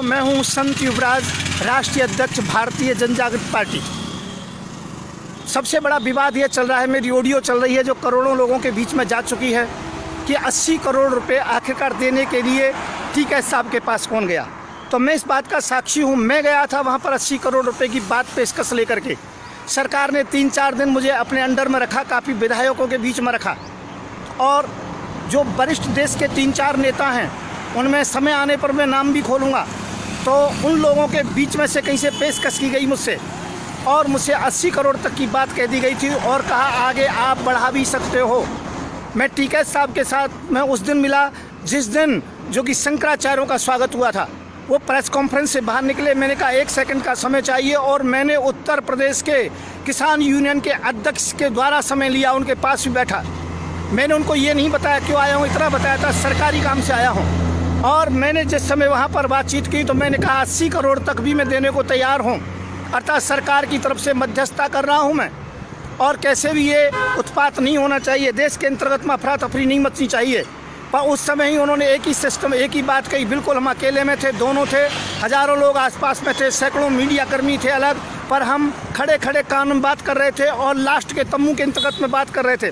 तो मैं हूं संत युवराज, राष्ट्रीय अध्यक्ष भारतीय जनजागृत पार्टी। सबसे बड़ा विवाद ये चल रहा है, मेरी ऑडियो चल रही है जो करोड़ों लोगों के बीच में जा चुकी है कि 80 करोड़ रुपए आखिरकार देने के लिए टीके साहब के पास कौन गया। तो मैं इस बात का साक्षी हूँ। मैं गया था वहाँ पर 80 करोड़ रुपए की बात पेशकश लेकर के। सरकार ने 3-4 दिन मुझे अपने अंडर में रखा, काफ़ी विधायकों के बीच में रखा, और जो वरिष्ठ देश के 3-4 नेता हैं उनमें समय आने पर मैं नाम भी खोलूँगा। तो उन लोगों के बीच में से कहीं से पेशकश की गई मुझसे, और मुझसे 80 करोड़ तक की बात कह दी गई थी और कहा आगे आप बढ़ा भी सकते हो। मैं टीके साहब के साथ मैं उस दिन मिला जिस दिन जो कि शंकराचार्यों का स्वागत हुआ था। वो प्रेस कॉन्फ्रेंस से बाहर निकले, मैंने कहा 1 सेकंड का समय चाहिए, और मैंने उत्तर प्रदेश के किसान यूनियन के अध्यक्ष के द्वारा समय लिया, उनके पास भी बैठा। मैंने उनको ये नहीं बताया क्यों आया हूँ, इतना बताया था सरकारी काम से आया हूँ। और मैंने जिस समय वहाँ पर बातचीत की तो मैंने कहा 80 करोड़ तक भी मैं देने को तैयार हूँ, अर्थात सरकार की तरफ से मध्यस्थता कर रहा हूँ मैं। और कैसे भी ये उत्पात नहीं होना चाहिए, देश के अंतर्गत में अफरा तफरी नहीं मचनी चाहिए। पर उस समय ही उन्होंने एक ही सिस्टम, एक ही बात कही। बिल्कुल हम अकेले में थे, दोनों थे, हज़ारों लोग आसपास में थे, सैकड़ों मीडिया कर्मी थे अलग, पर हम खड़े खड़े कान में बात कर रहे थे और लास्ट के तम्बू के अंतर्गत में बात कर रहे थे।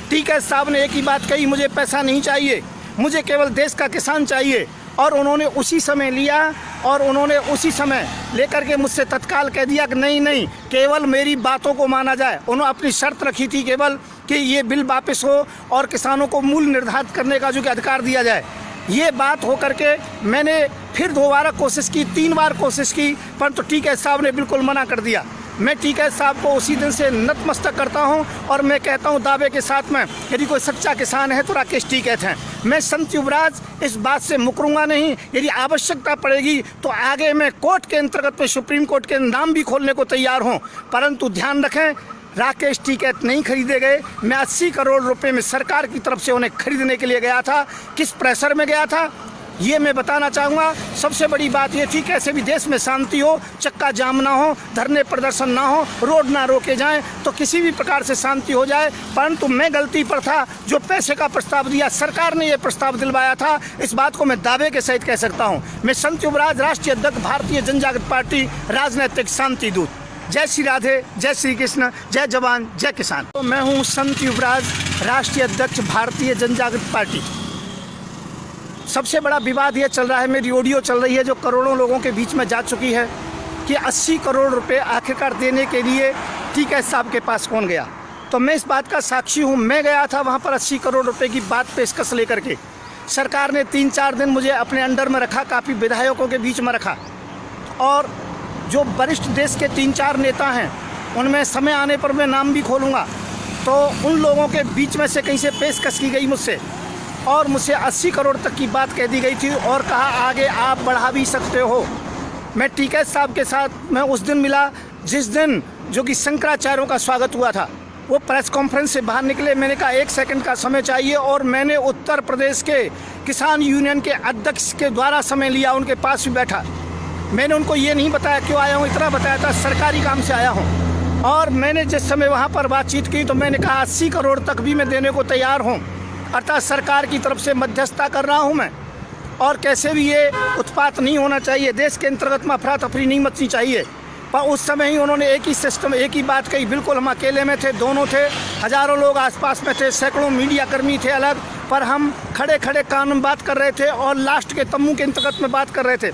टीके साहब ने एक ही बात कही, मुझे पैसा नहीं चाहिए, मुझे केवल देश का किसान चाहिए। और उन्होंने उसी समय लिया, और उन्होंने उसी समय लेकर के मुझसे तत्काल कह दिया कि नहीं, केवल मेरी बातों को माना जाए। उन्होंने अपनी शर्त रखी थी केवल कि ये बिल वापस हो और किसानों को मूल्य निर्धारित करने का जो कि अधिकार दिया जाए। ये बात हो करके मैंने फिर 2 बार कोशिश की, 3 बार कोशिश की, परंतु टीके साहब ने बिल्कुल मना कर दिया। मैं टीके साहब को उसी दिन से नतमस्तक करता हूं, और मैं कहता हूं दावे के साथ में, यदि कोई सच्चा किसान है तो राकेश टीकैत हैं। मैं संत युवराज इस बात से मुकरूंगा नहीं। यदि आवश्यकता पड़ेगी तो आगे मैं कोर्ट के अंतर्गत में, सुप्रीम कोर्ट के नाम भी खोलने को तैयार हूँ, परंतु ध्यान रखें राकेश टीकैत नहीं खरीदे गए। मैं 80 करोड़ रुपए में सरकार की तरफ से उन्हें खरीदने के लिए गया था। किस प्रेशर में गया था ये मैं बताना चाहूँगा। सबसे बड़ी बात ये थी कैसे भी देश में शांति हो, चक्का जाम ना हो, धरने प्रदर्शन ना हो, रोड ना रोके जाएं, तो किसी भी प्रकार से शांति हो जाए। परंतु मैं गलती पर था जो पैसे का प्रस्ताव दिया, सरकार ने ये प्रस्ताव दिलवाया था, इस बात को मैं दावे के सहित कह सकता हूँ। मैं संत युवराज, राष्ट्रीय अध्यक्ष भारतीय जनजागृत पार्टी, राजनैतिक शांति दूत। जय श्री राधे, जय श्री कृष्ण, जय जवान, जय किसान। तो मैं हूँ संत युवराज, राष्ट्रीय अध्यक्ष भारतीय जनजागृत पार्टी। सबसे बड़ा विवाद ये चल रहा है, मेरी ऑडियो चल रही है जो करोड़ों लोगों के बीच में जा चुकी है कि 80 करोड़ रुपए आखिरकार देने के लिए टीके साहब के पास कौन गया। तो मैं इस बात का साक्षी हूँ। मैं गया था वहाँ पर 80 करोड़ रुपए की बात पेशकश लेकर के। सरकार ने 3-4 दिन मुझे अपने अंडर में रखा, काफ़ी विधायकों के बीच में रखा, और जो वरिष्ठ देश के 3-4 नेता हैं उनमें समय आने पर मैं नाम भी खोलूँगा। तो उन लोगों के बीच में से कहीं से पेशकश की गई मुझसे, और मुझसे 80 करोड़ तक की बात कह दी गई थी और कहा आगे आप बढ़ा भी सकते हो। मैं टीके साहब के साथ मैं उस दिन मिला जिस दिन जो कि शंकराचार्यों का स्वागत हुआ था। वो प्रेस कॉन्फ्रेंस से बाहर निकले, मैंने कहा 1 सेकंड का समय चाहिए, और मैंने उत्तर प्रदेश के किसान यूनियन के अध्यक्ष के द्वारा समय लिया, उनके पास भी बैठा। मैंने उनको ये नहीं बताया क्यों आया हूँ, इतना बताया था सरकारी काम से आया हूँ। और मैंने जिस समय वहाँ पर बातचीत की तो मैंने कहा 80 करोड़ तक भी मैं देने को तैयार हूँ, अर्थात सरकार की तरफ से मध्यस्थता कर रहा हूं मैं। और कैसे भी ये उत्पात नहीं होना चाहिए, देश के अंतर्गत में अफरा तफरी नहीं मचनी चाहिए। पर उस समय ही उन्होंने एक ही सिस्टम, एक ही बात कही। बिल्कुल हम अकेले में थे, दोनों थे, हज़ारों लोग आसपास में थे, सैकड़ों मीडिया कर्मी थे अलग, पर हम खड़े खड़े कान में बात कर रहे थे और लास्ट के तम्बू के अंतर्गत में बात कर रहे थे।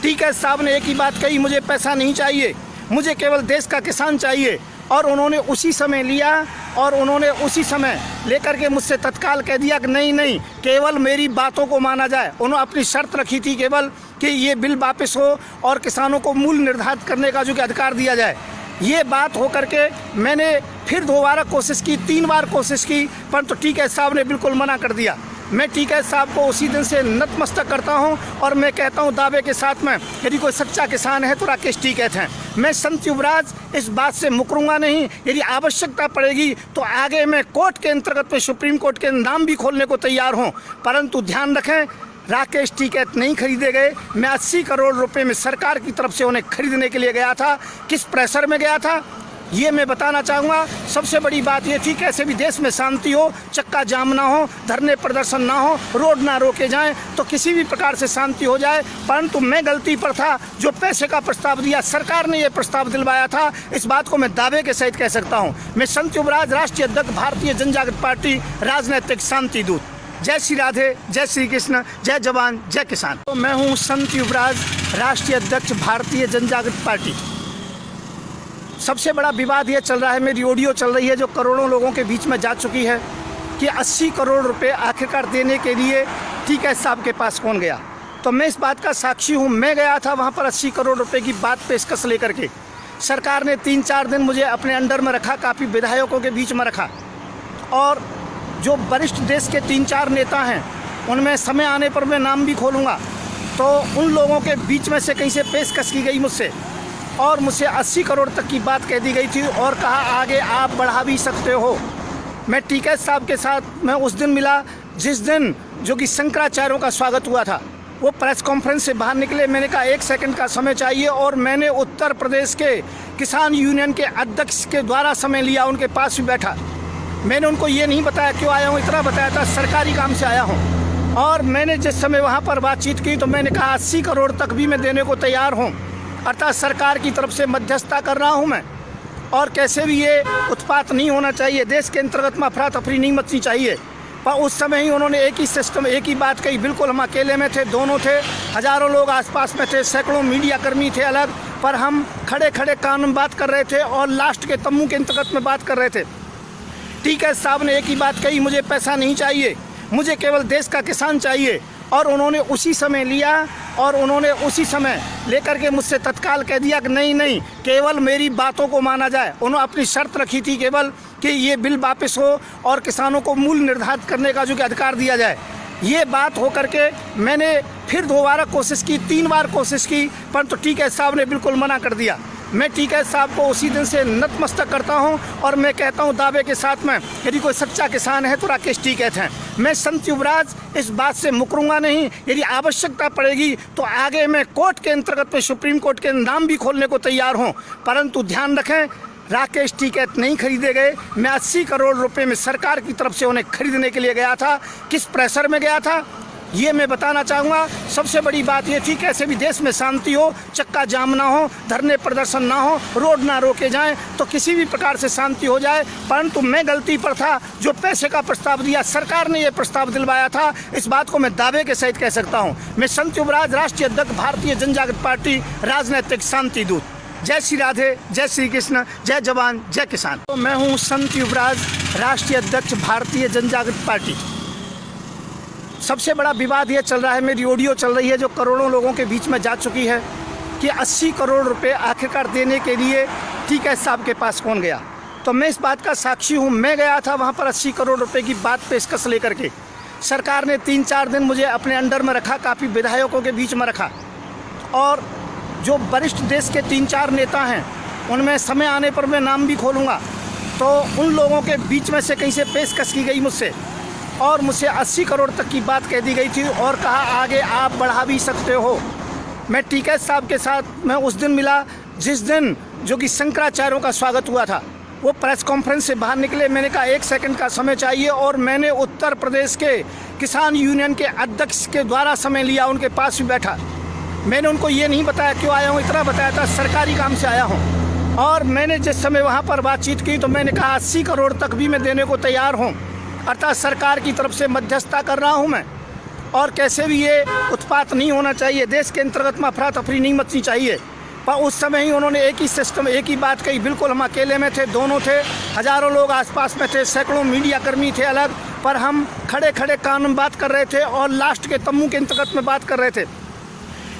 टीके साहब ने एक ही बात कही, मुझे पैसा नहीं चाहिए, मुझे केवल देश का किसान चाहिए। और उन्होंने उसी समय लिया, और उन्होंने उसी समय लेकर के मुझसे तत्काल कह दिया कि नहीं, केवल मेरी बातों को माना जाए। उन्होंने अपनी शर्त रखी थी केवल कि ये बिल वापस हो और किसानों को मूल्य निर्धारित करने का जो कि अधिकार दिया जाए। ये बात हो करके मैंने फिर 2 बार कोशिश की, 3 बार कोशिश की, परंतु टीके साहब ने बिल्कुल मना कर दिया। मैं टीके साहब को उसी दिन से नतमस्तक करता हूं, और मैं कहता हूं दावे के साथ में, यदि कोई सच्चा किसान है तो राकेश टीकैत हैं। मैं संत युवराज इस बात से मुकरूंगा नहीं। यदि आवश्यकता पड़ेगी तो आगे मैं कोर्ट के अंतर्गत में, सुप्रीम कोर्ट के नाम भी खोलने को तैयार हूँ, परंतु ध्यान रखें राकेश टीकैत नहीं खरीदे गए। मैं 80 करोड़ रुपए में सरकार की तरफ से उन्हें खरीदने के लिए गया था। किस प्रेशर में गया था ये मैं बताना चाहूँगा। सबसे बड़ी बात ये थी कैसे भी देश में शांति हो, चक्का जाम ना हो, धरने प्रदर्शन ना हो, रोड ना रोके जाएं, तो किसी भी प्रकार से शांति हो जाए। परंतु मैं गलती पर था जो पैसे का प्रस्ताव दिया, सरकार ने ये प्रस्ताव दिलवाया था, इस बात को मैं दावे के सहित कह सकता हूँ। मैं संत युवराज, राष्ट्रीय अध्यक्ष भारतीय जनजागृत पार्टी, राजनीतिक शांति दूत। जय श्री राधे, जय श्री कृष्ण, जय जवान, जय किसान। तो मैं हूँ संत युवराज, राष्ट्रीय अध्यक्ष भारतीय जनजागृत पार्टी। सबसे बड़ा विवाद ये चल रहा है, मेरी ऑडियो चल रही है जो करोड़ों लोगों के बीच में जा चुकी है कि 80 करोड़ रुपए आखिरकार देने के लिए टीका साहब के पास कौन गया। तो मैं इस बात का साक्षी हूँ। मैं गया था वहाँ पर 80 करोड़ रुपए की बात पेशकश लेकर के। सरकार ने 3-4 दिन मुझे अपने अंडर में रखा, काफ़ी विधायकों के बीच में रखा, और जो वरिष्ठ देश के 3-4 नेता हैं उनमें समय आने पर मैं नाम भी खोलूँगा, तो उन लोगों के बीच में से कहीं से पेशकश की गई मुझसे, और मुझसे 80 करोड़ तक की बात कह दी गई थी और कहा आगे आप बढ़ा भी सकते हो। मैं टीका साहब के साथ मैं उस दिन मिला जिस दिन जो कि शंकराचार्यों का स्वागत हुआ था। वो प्रेस कॉन्फ्रेंस से बाहर निकले, मैंने कहा 1 सेकंड का समय चाहिए, और मैंने उत्तर प्रदेश के किसान यूनियन के अध्यक्ष के द्वारा समय लिया, उनके पास भी बैठा। मैंने उनको ये नहीं बताया क्यों आया हूँ, इतना बताया था सरकारी काम से आया हूँ। और मैंने जिस समय वहाँ पर बातचीत की तो मैंने कहा 80 करोड़ तक भी मैं देने को तैयार हूँ, अर्थात सरकार की तरफ से मध्यस्थता कर रहा हूँ मैं, और कैसे भी ये उत्पात नहीं होना चाहिए, देश के अंतर्गत में अफरा तफरी नहीं मचनी चाहिए। पर उस समय ही उन्होंने एक ही सिस्टम, एक ही बात कही। बिल्कुल हम अकेले में थे, दोनों थे, हज़ारों लोग आसपास में थे, सैकड़ों मीडिया कर्मी थे अलग, पर हम खड़े खड़े कान में बात कर रहे थे और लास्ट के तम्बू के अंतर्गत में बात कर रहे थे। टीका साहब ने एक ही बात कही, मुझे पैसा नहीं चाहिए, मुझे केवल देश का किसान चाहिए। और उन्होंने उसी समय लिया, और उन्होंने उसी समय लेकर के मुझसे तत्काल कह दिया कि नहीं नहीं, केवल मेरी बातों को माना जाए। उन्होंने अपनी शर्त रखी थी केवल कि ये बिल वापस हो और किसानों को मूल्य निर्धारित करने का जो कि अधिकार दिया जाए। ये बात हो करके मैंने फिर 2 बार कोशिश की, 3 बार कोशिश की, परंतु टीका साहब ने बिल्कुल मना कर दिया। मैं टीका साहब को उसी दिन से नतमस्तक करता हूं, और मैं कहता हूं दावे के साथ में, यदि कोई सच्चा किसान है तो राकेश टीकैत हैं। मैं संत युवराज इस बात से मुकरूंगा नहीं। यदि आवश्यकता पड़ेगी तो आगे मैं कोर्ट के अंतर्गत में, सुप्रीम कोर्ट के नाम भी खोलने को तैयार हूँ। परंतु ध्यान रखें, राकेश टीकैत नहीं खरीदे गए। मैं 80 करोड़ रुपए में सरकार की तरफ से उन्हें खरीदने के लिए गया था। किस प्रेशर में गया था ये मैं बताना चाहूँगा। सबसे बड़ी बात ये थी कैसे भी देश में शांति हो, चक्का जाम ना हो, धरने प्रदर्शन ना हो, रोड ना रोके जाएं, तो किसी भी प्रकार से शांति हो जाए। परंतु मैं गलती पर था जो पैसे का प्रस्ताव दिया, सरकार ने ये प्रस्ताव दिलवाया था, इस बात को मैं दावे के सहित कह सकता हूँ। मैं संत युवराज, राष्ट्रीय अध्यक्ष भारतीय जनजागृत पार्टी, राजनीतिक शांति दूत। जय श्री राधे, जय श्री कृष्ण, जय जवान, जय किसान। तो मैं हूँ संत युवराज, राष्ट्रीय अध्यक्ष भारतीय जनजागृत पार्टी। सबसे बड़ा विवाद ये चल रहा है, मेरी ऑडियो चल रही है जो करोड़ों लोगों के बीच में जा चुकी है कि 80 करोड़ रुपए आखिरकार देने के लिए टीका साहब के पास कौन गया। तो मैं इस बात का साक्षी हूँ। मैं गया था वहाँ पर 80 करोड़ रुपए की बात पेशकश लेकर के। सरकार ने 3-4 दिन मुझे अपने अंडर में रखा, काफ़ी विधायकों के बीच में रखा, और जो वरिष्ठ देश के 3-4 नेता हैं उनमें समय आने पर मैं नाम भी खोलूँगा, तो उन लोगों के बीच में से कहीं से पेशकश की गई मुझसे, और मुझसे 80 करोड़ तक की बात कह दी गई थी और कहा आगे आप बढ़ा भी सकते हो। मैं टीका साहब के साथ मैं उस दिन मिला जिस दिन जो कि शंकराचार्यों का स्वागत हुआ था। वो प्रेस कॉन्फ्रेंस से बाहर निकले, मैंने कहा 1 सेकंड का समय चाहिए, और मैंने उत्तर प्रदेश के किसान यूनियन के अध्यक्ष के द्वारा समय लिया, उनके पास भी बैठा। मैंने उनको ये नहीं बताया क्यों आया हूँ, इतना बताया था सरकारी काम से आया हूँ। और मैंने जिस समय वहाँ पर बातचीत की तो मैंने कहा 80 करोड़ तक भी मैं देने को तैयार हूँ, अर्थात सरकार की तरफ से मध्यस्थता कर रहा हूँ मैं, और कैसे भी ये उत्पात नहीं होना चाहिए, देश के अंतर्गत में अफरा तफरी नहीं मचनी चाहिए। पर उस समय ही उन्होंने एक ही सिस्टम, एक ही बात कही। बिल्कुल हम अकेले में थे, दोनों थे, हज़ारों लोग आसपास में थे, सैकड़ों मीडिया कर्मी थे अलग, पर हम खड़े खड़े कान में बात कर रहे थे और लास्ट के तम्बू के अंतर्गत में बात कर रहे थे।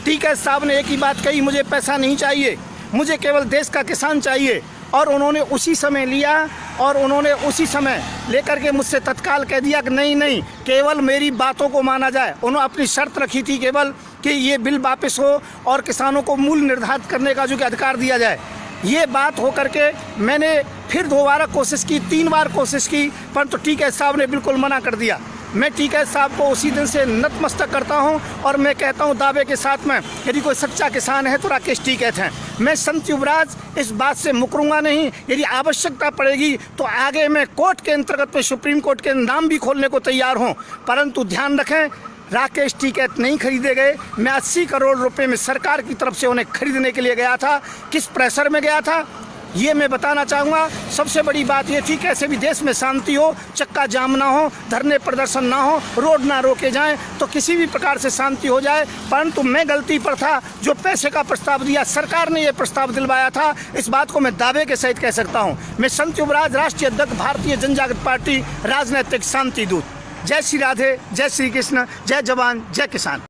टीका साहब ने एक ही बात कही, मुझे पैसा नहीं चाहिए, मुझे केवल देश का किसान चाहिए। और उन्होंने उसी समय लिया, और उन्होंने उसी समय लेकर के मुझसे तत्काल कह दिया कि नहीं नहीं, केवल मेरी बातों को माना जाए। उन्होंने अपनी शर्त रखी थी केवल कि ये बिल वापस हो और किसानों को मूल्य निर्धारित करने का जो कि अधिकार दिया जाए। ये बात हो करके मैंने फिर 2 बार कोशिश की, 3 बार कोशिश की, परंतु टीका साहब ने बिल्कुल मना कर दिया। मैं टीकैत साहब को उसी दिन से नतमस्तक करता हूं और मैं कहता हूं दावे के साथ में, यदि कोई सच्चा किसान है तो राकेश टीकैत हैं। मैं संत युवराज इस बात से मुकरूंगा नहीं। यदि आवश्यकता पड़ेगी तो आगे मैं कोर्ट के अंतर्गत में सुप्रीम कोर्ट के नाम भी खोलने को तैयार हूं, परंतु ध्यान रखें राकेश टीकैत नहीं खरीदे गए। मैं 80 करोड़ रुपए में सरकार की तरफ से उन्हें खरीदने के लिए गया था। किस प्रेशर में गया था ये मैं बताना चाहूँगा। सबसे बड़ी बात ये थी कैसे भी देश में शांति हो, चक्का जाम ना हो, धरने प्रदर्शन ना हो, रोड ना रोके जाएं, तो किसी भी प्रकार से शांति हो जाए। परंतु मैं गलती पर था, जो पैसे का प्रस्ताव दिया सरकार ने ये प्रस्ताव दिलवाया था, इस बात को मैं दावे के सहित कह सकता हूँ। मैं संत युवराज राष्ट्रीय अध्यक्ष भारतीय जनजागृत पार्टी राजनीतिक शांति दूत। जय श्री राधे, जय श्री कृष्ण, जय जवान, जय किसान।